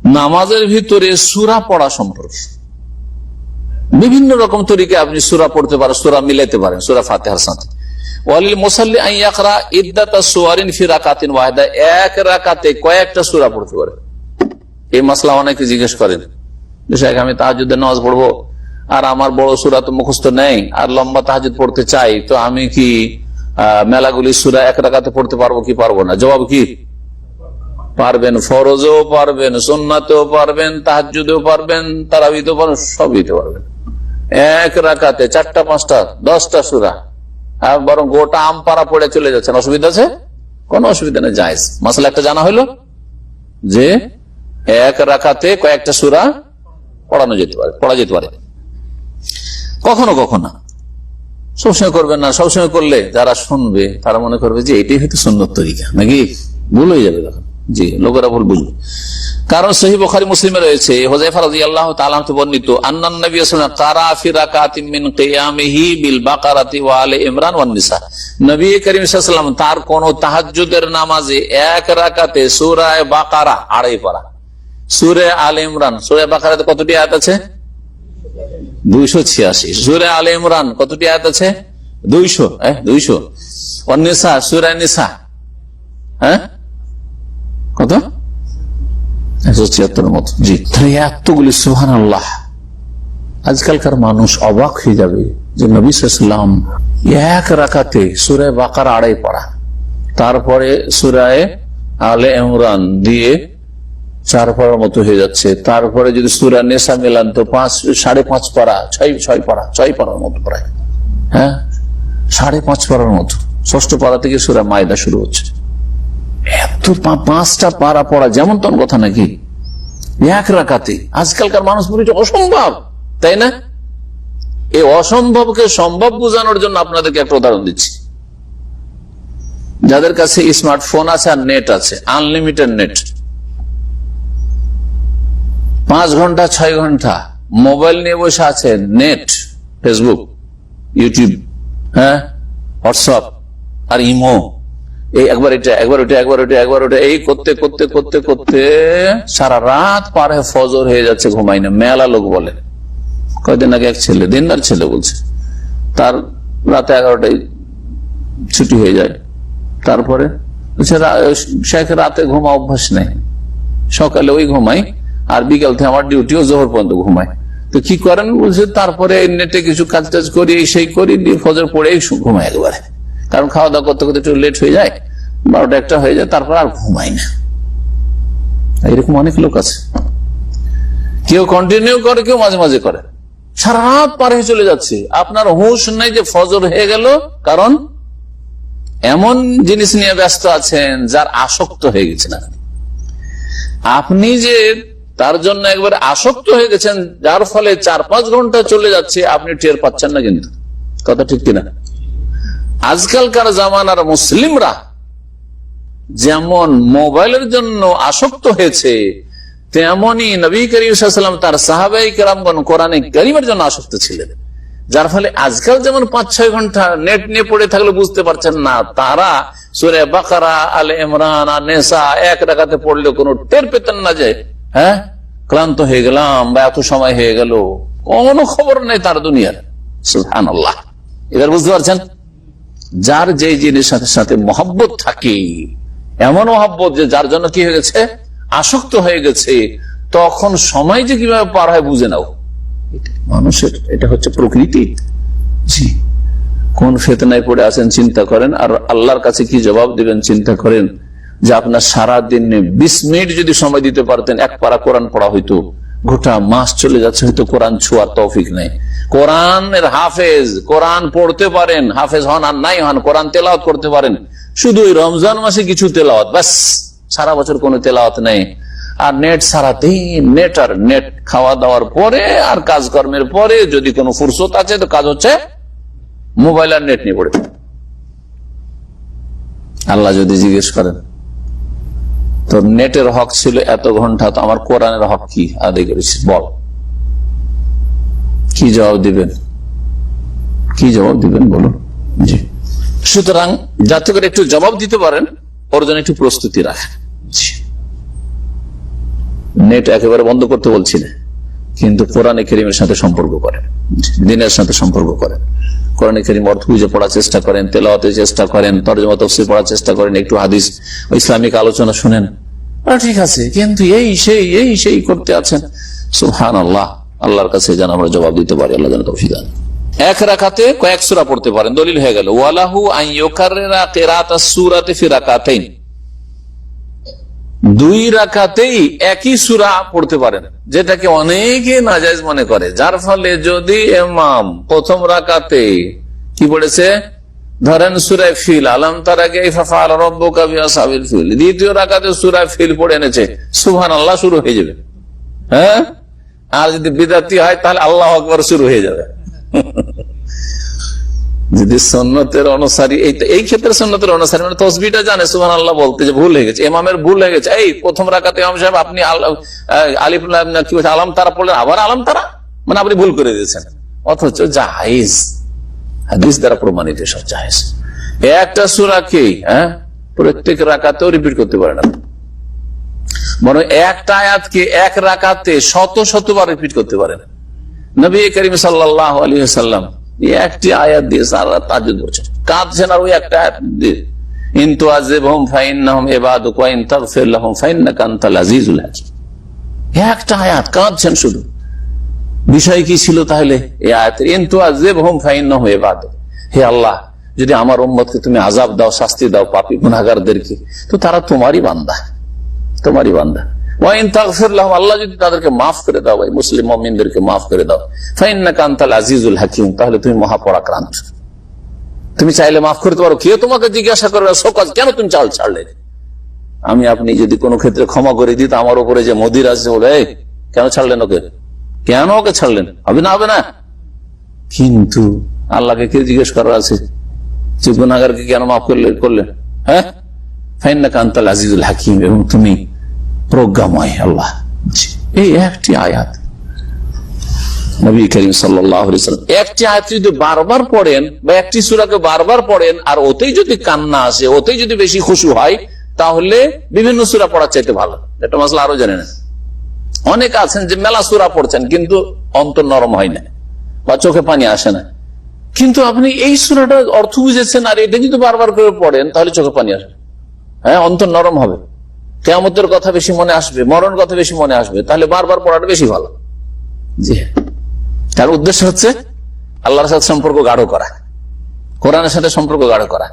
নামাজের ভিতরে সূরা পড়া সম্পর্কে বিভিন্ন রকম তরিকে আপনি সূরা পড়তে পারেন, সূরা মিলাইতে পারেন সূরা ফাতিহার সাথে। ওয়ালিল মুসাল্লি আন ইয়াকরা ইদ্দাতা সুওয়ারিন ফি রাকাতিন ওয়াহিদা, এক রাকাতে কয়েকটা সূরা পড়তে পারে। এই মাসলা অনেকে জিজ্ঞেস করেন, শেখ আমি তাহাজ্জুদের নামাজ পড়বো আর আমার বড় সূরা তো মুখস্থ নেই আর লম্বা তাহাজ্জুদ পড়তে চাই, তো আমি কি মেলাগুলি সূরা এক রাকাতে পড়তে পারবো কি পারবো না? জবাব কি, পারবেন। ফরজও পারবেন, সুন্নাতেও পারবেন, তাহাজ্জুদেও পারবেন, তারাবিতেও পারবেন, সবই তো পারবেন। এক রাকাতে 4টা 5টা 10টা সূরা, বরং গোটা আমপারা পড়ে চলে যাচ্ছেন, অসুবিধা আছে? কোনো অসুবিধা নেই, জায়েজ। মাসলা একটা জানা হইলো যে এক রাকাতে কয়েকটা সূরা পড়া যেতে পারে। কখনো কখনো, সবসময় করবেন না। সবসময় করলে যারা শুনবে তারা মনে করবে যে এটাই হয়তো সুন্নত তরিকা, নাকি ভুল হয়ে যাবে তখন। জি, লোকেরা ভুল বুঝবে। কারণ সহিহ বুখারী মুসলিমে রয়েছে, হুযায়ফা রাদিয়াল্লাহু তাআলা থেকে বর্ণিত, আন্নান নবী সাল্লাল্লাহু আলাইহি ওয়াসাল্লাম কারা ফি রাকাতিন মিন কিয়ামিহি বিল বাকারাতি ওয়া আলি ইমরান ওয়ান নিসা। নবী করিম সাল্লাল্লাহু আলাইহি ওয়াসাল্লাম তার কোন তাহাজ্জুদের নামাজে এক রাকাতে সূরা বাকারা 2.5 পারা, সূরা আলে ইমরান, সূরা বাকারাতে কতটি আয়াত আছে? 286। সূরা আলে ইমরান কতটি আয়াত আছে? 200। ওয়ান নিসা, সূরা নিসা কত? 176 মতো। জি, এতগুলি সুবহানাল্লাহ। আজকালকার মানুষ অবাক হয়ে যাবে যে নবী সাল্লাল্লাহু আলাইহি ওয়াসাল্লাম এক রাকাতে সূরা বাকারা 2.5 পড়া, তারপরে সূরা আলে ইমরান দিয়ে 4 পড়ার মতো হয়ে যাচ্ছে, তারপরে যদি সূরা নিসা মিলান তো 5.5 পড়া, 6 পড়ার মতো প্রায়, 5.5 পড়ার মতো। 6ষ্ঠ পারা থেকে সূরা মায়দা শুরু হচ্ছে। এত 5টা পারা পড়া যেমন তেমন কথা নাকি এক রাকাতে? আজকালকার মানুষ বলে অসম্ভব, তাই না? এই অসম্ভবকে সম্ভব বোঝানোর জন্য আপনাদেরকে একটা উদাহরণ দিচ্ছি। যাদের কাছে স্মার্টফোন আছে আর নেট আছে, আনলিমিটেড নেট, 5 ঘন্টা 6 ঘন্টা মোবাইল নিয়ে বসে আছে, নেট, ফেসবুক, ইউটিউব, হোয়াটসঅ্যাপ আর ইমো, এই একবার ওটা এই করতে করতে করতে করতে সারা রাত পার হয়ে ফজর হয়ে যাচ্ছে, ঘুমাই না। মেলা লোক বলে, কয়দিন আগে এক ছেলে, দিনদার ছেলে বলছে, তার রাতে 11টায় ছুটি হয়ে যায়, তারপরে শেখ রাতে ঘুমা অভ্যাস নেই, সকালে ওই ঘুমাই আর বিকাল থেকে আমার ডিউটিও জোহর পর্যন্ত ঘুমাই। তো কি করেন বলছে, তারপরে নেটে কিছু কাজ টাজ করি, সেই করি, ফজর পড়ে ঘুমাই একবারে, কারণ খাওয়া দাওয়া করতে করতে একটু লেট হয়ে যায়, 12টা 1টা হয়ে যায়, তারপর আর ঘুমাই না। এরকম অনেক লোক আছে। কেউ কন্টিনিউ করে, কেউ মাঝে মাঝে করে, সারা রাত পার হয়ে চলে যাচ্ছে, আপনার হুঁশ নাই যে ফজর হয়ে গেল, কারণ এমন জিনিস নিয়ে ব্যস্ত আছেন যার আসক্ত হয়ে গেছেন আপনি, যে তার জন্য একবার আসক্ত হয়ে গেছেন, যার ফলে 4-5 ঘন্টা চলে যাচ্ছে, আপনি টের পাচ্ছেন না। কিন্তু কথা ঠিক কিনা? আজকালকার জামানার মুসলিমরা যেমন মোবাইলের জন্য আসক্ত হয়েছে, তেমনি নবী করিম সাল্লাল্লাহু আলাইহি ওয়াসাল্লাম তার সাহাবায়ে কেরামগণ কোরআনে কারীমের জন্য আসক্ত ছিলেন। যার ফলে আজকাল যেমন 5-6 ঘন্টা নেট নিয়ে পড়ে থাকলে বুঝতে পারছেন না, তারা সূরা বাকারা, আলে ইমরান আর নিসা এক রাকাতে পড়লে কোনো টের পেতেন না যে ক্লান্ত হয়ে গেলাম বা এত সময় হয়ে গেল, কোনো খবর নেই তার দুনিয়ার। সুবহানাল্লাহ। এবার বুঝতে পারছেন, যার যে জিনিসের সাথে সাথে মহব্বত থাকে, এমন মহব্বত যে যার জন্য কি হয়ে গেছে, আসক্ত হয়ে গেছে, তখন সময় যে কিভাবে পার হয় বুঝে নাও। মানুষের এটা হচ্ছে প্রকৃতি। জি, কোন ফিতনায় পড়ে আছেন চিন্তা করেন, আর আল্লাহর কাছে কি জবাব দিবেন চিন্তা করেন। যে আপনার সারাদিনে 20 মিনিট যদি সময় দিতে পারতেন, 1 পারা কোরআন পড়া হইতো, গোটা মাস চলে যাচ্ছে, হয়তো কোরআন ছোঁয়ার তৌফিক নেই। কোরআনের হাফেজ, কোরআন পড়তে পারেন, হাফেজ হন আর নাই হন, কোরআন তেলাওয়াত করতে পারেন, শুধু ওই রমজান মাসে কিছু তেলাওয়াত, বাস, সারা বছর কোনো তেলাওয়াত নেই। আর নেট সারাদিন নেট, আর নেট খাওয়া দাওয়ার পরে আর কাজকর্মের পরে যদি কোনো ফুরসত আছে তো কাজ হচ্ছে মোবাইল আর নেট নিয়ে পড়ে। আল্লাহ যদি জিজ্ঞেস করেন তো নেটের হক ছিল এত ঘন্টা, তো আমার কোরআনের হক কি আদায় করেছিস বল, কি জবাব দিবেন? কি জবাব দিবেন বলুন? জি, সুতরাং যাতে করে একটু জবাব দিতে পারেন, ওর জন্য একটু প্রস্তুতি রাখেন। নেট একেবারে বন্ধ করতে বলছি না, কিন্তু কোরআনে কারীমের সাথে সম্পর্ক করেন, দ্বীনের সাথে সম্পর্ক করেন, কোরআনে কারীম অর্থ বুঝে পড়ার চেষ্টা করেন, তেলাওয়াতের চেষ্টা করেন, তরজমা তাফসীর পড়ার চেষ্টা করেন, একটু হাদিস ইসলামিক আলোচনা শুনেন, ঠিক আছে। কিন্তু এই সেই করতে আছেন, সুবহানাল্লাহ। আল্লাহর কাছে যেন আমরা জবাব দিতে পারি, আল্লাহ যেন তৌফিক দান। এক রাকাতে কয়েক সূরা পড়তে পারেন, দলিল হয়ে গেল ওয়ালাহু আন ইউকাররিরা কিরাআতাস সূরাতি ফি রাকাতাইন, 2 রাকাতেই একই সূরা পড়তে পারেন, যেটাকে অনেকে নাজায়েজ মনে করে। যার ফলে যদি ইমাম প্রথম রাকাতে কি পড়েছে, ধরেন সূরা ফিল, আলাম তারা কাইফা ফাআল রাব্বুকা বিআসহাবিল ফিল, দ্বিতীয় রাকাতে সূরা ফিল পড়ে এনেছে, সুবহানাল্লাহ শুরু হয়ে যাবে। হ্যাঁ, আর যদি বিদআতি হয় তাহলে আল্লাহু আকবার শুরু হয়ে যাবে। যদি সুন্নতের অনুসারী, এই ক্ষেত্রে সুন্নতের অনুসারী মানে তাসবিহটা জানে সুবহানাল্লাহ বলতে, যে ভুল হয়ে গেছে, ইমামের ভুল হয়ে গেছে, এই প্রথম রাকাতে ইমাম সাহেব আপনি আলিফ লাম কি বলছে আলাম তারা পড়লেন, আবার আলাম তারা, মানে আপনি ভুল করে দিয়েছেন। অথচ জায়েজ, হাদিস দ্বারা প্রমাণিত সব জায়েজ। একটা সূরাকে প্রত্যেক রাকাতেও রিপিট করতে পারে না, বরং একটা আয়াতকে এক রাকাতে শতবার রিপিট করতে পারেন। নবী করিম সাল্লাল্লাহু আলাইহি ওয়াসাল্লাম একটি আয়াত দিয়ে সারা তাহাজ্জুদ পড়ছেন, কাঁদছেন, আর ওই একটা আয়াত দিয়ে ইন তুআযিবহুম ফাইন্নাহুম ইবাদুকা ওয়া ইন তাগফির লাহুম ফাইন্নাকা আনতাল আজিজুল হাকীম। একটা আয়াত কাঁদছেন শুধু। বিষয় কি ছিল তাহলে এই আয়াতের? ইন তুআযিবহুম ফাইন্নাহুম ইবাদুকা, হে আল্লাহ যদি আমার উম্মতকে তুমি আযাব দাও, শাস্তি দাও, পাপী গুনাহগারদেরকে, তো তারা তোমারই বান্দা, তোমারই বান্দা। ওয়া ইন তাগফির লাহুম, আল্লাহ যদি তাদেরকে মাফ করে দাও, ভাই মুসলিম মুমিনদেরকে মাফ করে দাও, ফাইন্নাকা আনতাল আজিজুল হাকীম, তাহলে তুমি মহাপরাক্রান্ত, তুমি চাইলে মাফ করতে পারো। কেউ তোমাকে জিজ্ঞাসা করবে শোকজ কেন তুমি চাল ছাড়লে? আমি আপনি যদি কোনো ক্ষেত্রে ক্ষমা করে দিই, তো আমার উপরে যে মদির আছে বলে কেন ছাড়লেন ওকে, কেন ওকে ছাড়লেন, হবে না, হবে না। কিন্তু আল্লাহকে কে জিজ্ঞেস করার আছে যে গুনাহগারকে কেন মাফ করলেন? হ্যাঁ, ফাইন্নাকা আনতাল আজিজুল হাকীম, এবং তুমি প্রজ্ঞাময় আল্লাহ। এই একটি আয়াত নবী করিম সাল্লাল্লাহু আলাইহি ওয়াসাল্লাম একটি আয়াত যদি বারবার পড়েন, বা একটি সূরাকে বারবার পড়েন, আর ওতেই যদি কান্না আসে, ওতেই যদি বেশি খুশু হয়, তাহলে বিভিন্ন সূরা পড়ার চাইতে ভালো। এটা মাসলা আরো জানেন। অনেক আছেন যে মেলা সূরা পড়ছেন কিন্তু অন্তর নরম হয় না, বা চোখে পানি আসে না। কিন্তু আপনি এই সূরাটার অর্থ বুঝেছেন, আর এটা যদি বারবার করে পড়েন, তাহলে চোখে পানি আসবে, হ্যাঁ, অন্তর নরম হবে, কিয়ামতের কথা বেশি মনে আসবে, মরণ কথা বেশি মনে আসবে, তাহলে বারবার পড়াটা বেশি ভালো। জি, তার উদ্দেশ্য হচ্ছে আল্লাহর সাথে সম্পর্ক গাঢ় করা, কোরআনের সাথে সম্পর্ক গাঢ় করা,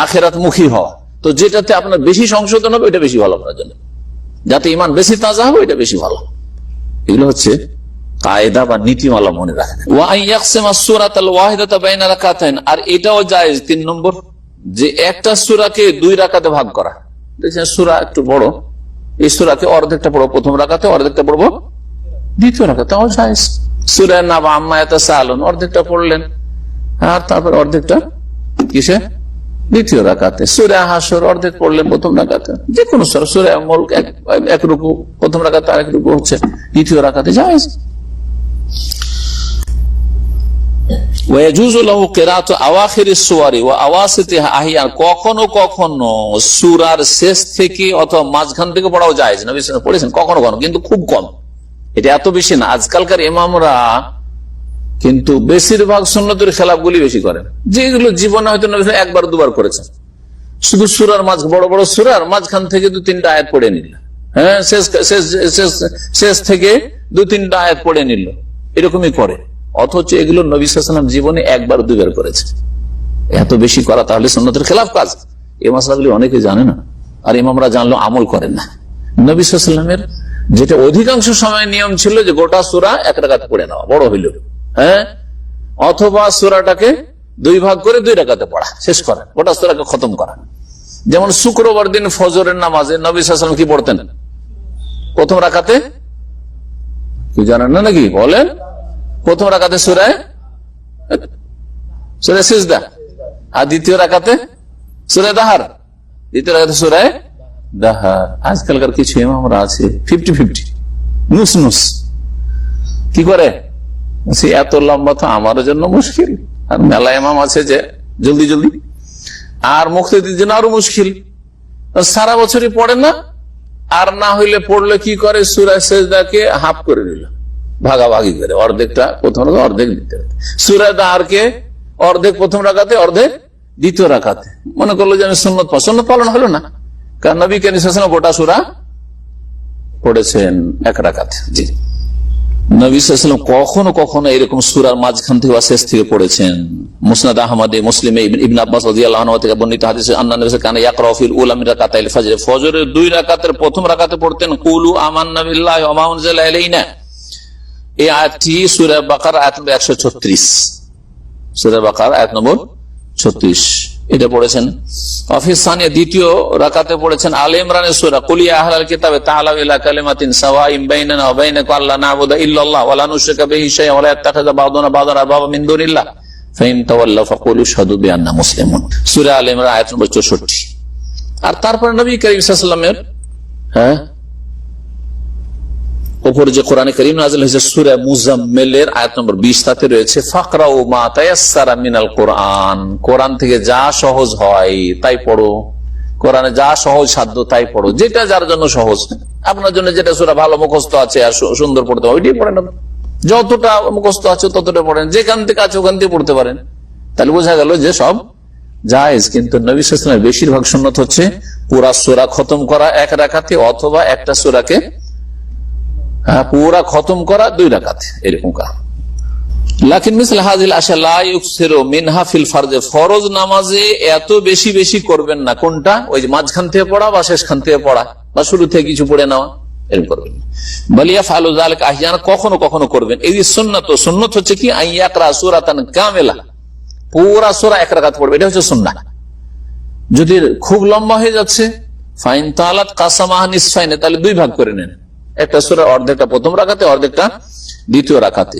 আখিরাত মুখী হওয়া। তো যেটাতে আপনার বেশি সংশোধন হবে, এটা বেশি ভালো আপনার জন্য, যাতে ঈমান বেশি তাজা হবে, এটা বেশি ভালো। এগুলো হচ্ছে কায়দা বা নীতিমালা মনে রাখেন। ওয়া ইয়াকসিমা সূরাতাল ওয়াহিদাতা বাইনা রাকাতাইন, আর এটাও জায়েজ 3 নম্বর, যে একটা সূরাকে 2 রাকাতে ভাগ করা। দেখছেন সূরা একটু বড়, এই সূরাকে অর্ধেকটা পড়বো প্রথম রাকাতে, অর্ধেকটা পড়বো দ্বিতীয় রাকাতে, তাও জায়েজ। সূরা নাবা আম্মা ইয়াতাসাআলুন অর্ধেকটা পড়লেন, আর তারপর অর্ধেকটা কিসে, দ্বিতীয় রাকাতে। সূরা হাসর অর্ধেক পড়লেন প্রথম রাকাতে, যে কোনো সূরা, সূরা মুলক এক রুকু প্রথম রাকাতে, আরেক রুকু হচ্ছে দ্বিতীয় রাকাতে, জায়েজ। কখনো কখনো সূরার শেষ থেকে অথবা মাঝখান থেকে পড়াও জায়েজ, নবী সাল্লাল্লাহু আলাইহি ওয়াসাল্লাম পড়েছেন, কখনো কখনো, কিন্তু খুব কম। এটা এত বেশি না। আজকালকার ইমামরা কিন্তু বেশিরভাগ সুন্নতের খেলাফগুলি বেশি করেন, যেগুলো জীবনে হয়তো নবী সাল্লাল্লাহু আলাইহি ওয়াসাল্লাম 1 বা 2 বার করেছেন। শুধু সূরার বড় বড় সূরার মাঝখান থেকে 2-3টা আয়াত পড়ে নিল, হ্যাঁ, শেষ থেকে 2-3টা আয়াত পড়ে নিল, এরকমই করে। অথচ এগুলো নবী সাল্লাল্লাহু আলাইহি ওয়াসাল্লাম জীবনে 1 বার 2 বার করেছে। এত বেশি করা তাহলে সুন্নতের খেলাফ কাজ। এই মাসলাগুলি অনেকে জানে না, আর ইমামরা জানলেও আমল করেন না। নবী সাল্লাল্লাহু আলাইহি ওয়াসাল্লামের যেটা অধিকাংশ সময় নিয়ম ছিল, যে গোটা সূরা 1 রাকাতে পড়ে নেওয়া, বড় হইল, হ্যাঁ, অথবা সূরাটাকে 2 ভাগ করে 2 রাকাতে পড়া, শেষ করা, গোটা সূরাকে খতম করা। যেমন শুক্রবার দিন ফজরের নামাজে নবী সাল্লাল্লাহু আলাইহি ওয়াসাল্লাম কি পড়তেন প্রথম রাকাতে? কি জানেন না নাকি? বলেন। প্রথম রাকাতে সূরা সিজদা, আর দ্বিতীয় রাকাতে সূরা দাহার, দ্বিতীয় রাকাতে সূরা দাহার। আজকালকার কিছু ইমামরা আছে 50-50 নুস কি করে, এত লম্বা তো আমার জন্য মুশকিল, আর মেলা ইমাম আছে যে জলদি, আর মুক্তির জন্য আরো মুশকিল, সারা বছরই পড়েন না, আর না হইলে পড়লে কি করে, সূরা সেজদাকে হাফ করে নিল, ভাগাভাগি করে, অর্ধেকটা প্রথম রাকাতে, অর্ধেক দ্বিতীয় রাকাতে, সূরা দারকে অর্ধেক প্রথম রাকাতে, অর্ধেক দ্বিতীয় রাকাতে। মনে করলো যে আমি সুন্নত পালন হলো না, কারণ নবী করিম সাল্লাল্লাহু আলাইহি ওয়াসাল্লাম গোটা সূরা পড়েছেন এক রাকাতে। জি, নবী সাল্লাল্লাহু আলাইহি ওয়াসাল্লাম কখনো কখনো এরকম সূরার মাঝখান থেকে বা শেষ থেকে পড়েছেন। মুসনাদ আহমদে, মুসলিমে ইবনে আব্বাস রাদিয়াল্লাহু আনহু থেকে বর্ণিত হাদিসে আন্না নবী কানা ইয়াকরাউ ফিল উলা মিন রাকাতাইল ফজর, ফজরের 2 রাকাতের প্রথম রাকাতে পড়তেন কুলু আমান্না বিল্লাহি ওয়া মা উনজিলা ইলাইনা। এই আয়াতটি সূরা বাকারা আয়াত নম্বর 136, সূরা বাকারা আয়াত নম্বর 36, এটা পড়েছেন। অফিস সানিয়া দ্বিতীয় রাকাতে পড়েছেন আলে ইমরানের সূরা কুল ইয়া আহলাল কিতাবে তাআলাউ ইলা কালিমাতিন সাওয়াইন বাইনানা ওয়া বাইনাকুম আল্লা না'বুদা ইল্লাল্লাহ ওয়া লা নুশরিকা বিহি শাইআন ওয়া লা ইয়াত্তাখিযা বা'দুনা বা'দান আরবাবা মিন দুনিল্লাহ ফাইন তাওয়াল্লাউ ফাকুলু আশহাদু বিআন্না মুসলিমুন, সূরা আলে ইমরান আয়াত নম্বর 64। আর তারপর নবী করিম সাল্লাল্লাহু আলাইহি ওয়াসাল্লামের উপর যে কোরআনে কারীম নাযিল হয়েছে সূরা মুজাম্মিলের আয়াত নম্বর 20, তাতে রয়েছে ফাকরাউ মা তায়াসসারা মিনাল কোরআন, কোরআন থেকে যা সহজ হয় তাই পড়ো, কোরআনে যা সহজ সাধ্য তাই পড়ো, যেটা যার জন্য সহজ, আপনার জন্য যেটা সূরা ভালো মুখস্থ আছে আর সুন্দর পড়তে হবে ওইটাই পড়েন, যতটা মুখস্থ আছে ততটা পড়েন, যেখান থেকে আছে ওখান থেকে পড়তে পারেন, তাহলে বোঝা গেল যে সব জায়েজ। কিন্তু নবী সাল্লাল্লাহু আলাইহি ওয়াসাল্লামের বেশিরভাগ সুন্নাত হচ্ছে পুরা সূরা খতম করা এক রাকাতে, অথবা একটা সূরাকে পুরা খতম করা 2 রাকাতে, এরকম করা। লাকিন মিসল হাযিল আশা লা ইউকসিরু মিনহা ফিল ফরজে, ফরজ নামাজে এত বেশি বেশি করবেন না। কোনটা? ওই যে মাঝখান থেকে পড়া বা শেষখান থেকে পড়া বা শুরু থেকে কিছু পড়ে নেওয়া, এরকম করবেন না। বল ইয়াফআলু যালিকা আহয়ানা, কখনো কখনো করবেন। এই সুন্নাত, সুন্নাত হচ্ছে কি আইয়াকরা সূরাতান কামিলা, পুরা সূরা এক রাকাত পড়বে, এটা হচ্ছে সুন্নাহ। যদি খুব লম্বা হয়ে যাচ্ছে ফাইন তালাত কাসামাহা নিসফাইনে, তাহলে 2 ভাগ করে নেন, একটা সূরা অর্ধেকটা প্রথম রাকাতে, অর্ধেকটা দ্বিতীয় রাকাতে।